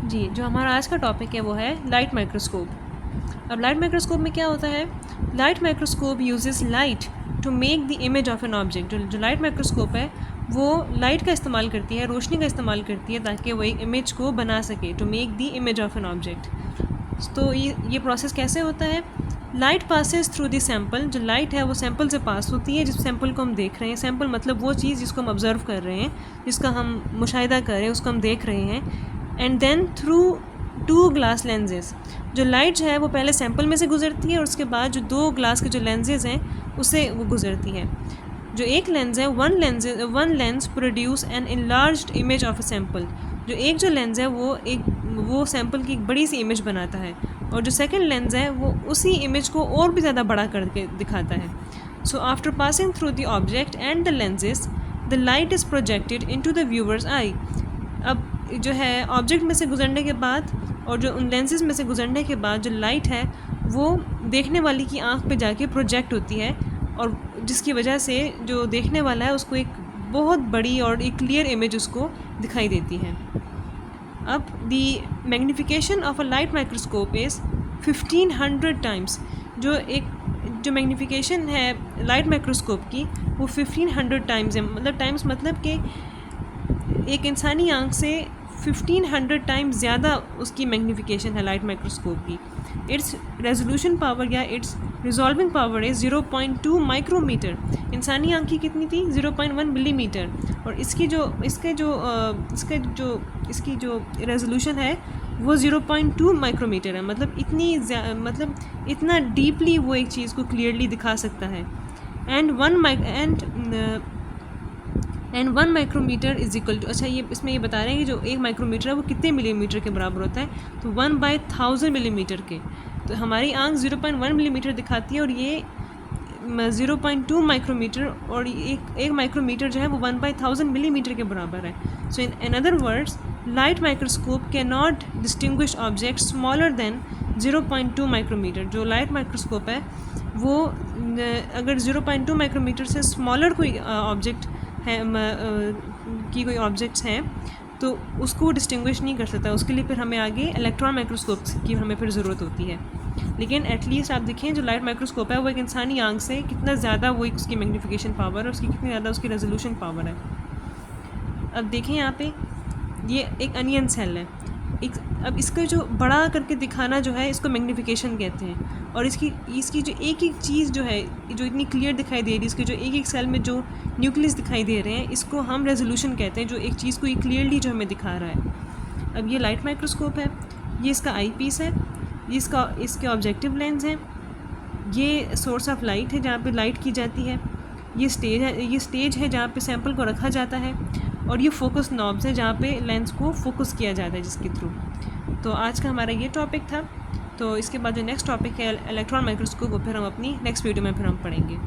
जी, जो हमारा आज का टॉपिक है वो है लाइट माइक्रोस्कोप। अब लाइट माइक्रोस्कोप में क्या होता है? Light microscope uses light to make the image of an object. जो लाइट माइक्रोस्कोप है वो लाइट का इस्तेमाल करती है, रोशनी का इस्तेमाल करती है ताकि वो एक इमेज को बना सके, to make the image of an object. तो ये प्रोसेस कैसे होता है? Light passes through the sample. जो लाइट है वो सैम्पल से पास होती है, जिस सैम्पल को हम देख रहे हैं। सैम्पल मतलब वो चीज़ जिसको हम ऑब्ज़र्व कर रहे हैं, जिसका हम मुशाहिदा कर रहे हैं, उसको हम देख रहे हैं। And then through 2 glass lenses. जो लाइट जो है वो पहले सैम्पल में से गुजरती है और उसके बाद जो 2 ग्लास के जो लेंसेज हैं उससे वो गुजरती है। जो एक लेंस है, one lens produce an enlarged image of a sample. जो लेंस है वो सैम्पल की एक बड़ी सी इमेज बनाता है, और जो सेकंड लेंस है वो उसी इमेज को और भी ज़्यादा बड़ा करके दिखाता है। So after passing through the object and the lenses, the light is projected into the viewers I. अब जो है ऑब्जेक्ट में से गुजरने के बाद और जो उन लेंसेज में से गुजरने के बाद जो लाइट है वो देखने वाले की आँख पे जाके प्रोजेक्ट होती है, और जिसकी वजह से जो देखने वाला है उसको एक बहुत बड़ी और एक क्लियर इमेज उसको दिखाई देती है। अब the magnification of a light microscope is 1500 times. जो मैग्नीफिकेशन है लाइट माइक्रोस्कोप की वो 1500 टाइम्स है। मतलब टाइम्स मतलब कि एक इंसानी आँख से 1500 टाइम्स ज़्यादा उसकी मैग्नीफिकेशन है लाइट माइक्रोस्कोप की। इट्स रेजोल्यूशन पावर या इट्स रिजॉल्विंग पावर है 0.2 माइक्रोमीटर। इंसानी आँख की कितनी थी? 0.1 मिलीमीटर। और इसकी जो रेजोल्यूशन है वो 0.2 माइक्रोमीटर है। मतलब इतना डीपली वो एक चीज़ को क्लियरली दिखा सकता है। And 1 micrometer is equal to, अच्छा ये इसमें ये बता रहे हैं कि जो 1 माइक्रोमीटर है वो कितने मिलीमीटर के बराबर होता है? तो 1/1000 मिलीमीटर के। तो हमारी आँख 0.1 मिलीमीटर दिखाती है और ये 0.2 माइक्रोमीटर, और एक माइक्रोमीटर जो है वो 1/1000 मिलीमीटर के बराबर है। So in other words, light microscope can not distinguish object smaller than 0.2 micrometre. जो लाइट माइक्रोस्कोप है वो अगर 0.2 माइक्रोमीटर से स्मॉलर कोई ऑब्जेक्ट है की कोई ऑब्जेक्ट्स हैं तो उसको डिस्टिंग्विश नहीं कर सकता। उसके लिए फिर हमें आगे इलेक्ट्रॉन माइक्रोस्कोप की हमें फिर ज़रूरत होती है। लेकिन एटलीस्ट आप देखें जो लाइट माइक्रोस्कोप है वो एक इंसानी आँख से कितना ज़्यादा वो उसकी मैग्नीफिकेशन पावर है, उसकी कितनी ज़्यादा उसकी रेजोल्यूशन पावर है। अब देखें यहाँ पे ये एक अनियन सेल है। अब इसका जो बड़ा करके दिखाना जो है इसको मैग्नीफिकेशन कहते हैं। और इसकी जो एक चीज़ जो है जो इतनी क्लियर दिखाई दे रही है, इसके जो एक सेल में जो न्यूक्लियस दिखाई दे रहे हैं, इसको हम रेजोल्यूशन कहते हैं, जो एक चीज़ को ये क्लियरली जो हमें दिखा रहा है। अब ये लाइट माइक्रोस्कोप है, ये इसका आई पीस है, इसके ऑब्जेक्टिव लेंस हैं, ये सोर्स ऑफ लाइट है जहाँ पे लाइट की जाती है, ये स्टेज है जहाँ पे सैंपल को रखा जाता है, और ये फोकस नॉब्स है जहाँ पे लेंस को फोकस किया जाता है जिसके थ्रू। तो आज का हमारा ये टॉपिक था। तो इसके बाद जो नेक्स्ट टॉपिक है इलेक्ट्रॉन माइक्रोस्कोप, वो फिर हम अपनी नेक्स्ट वीडियो में फिर हम पढ़ेंगे।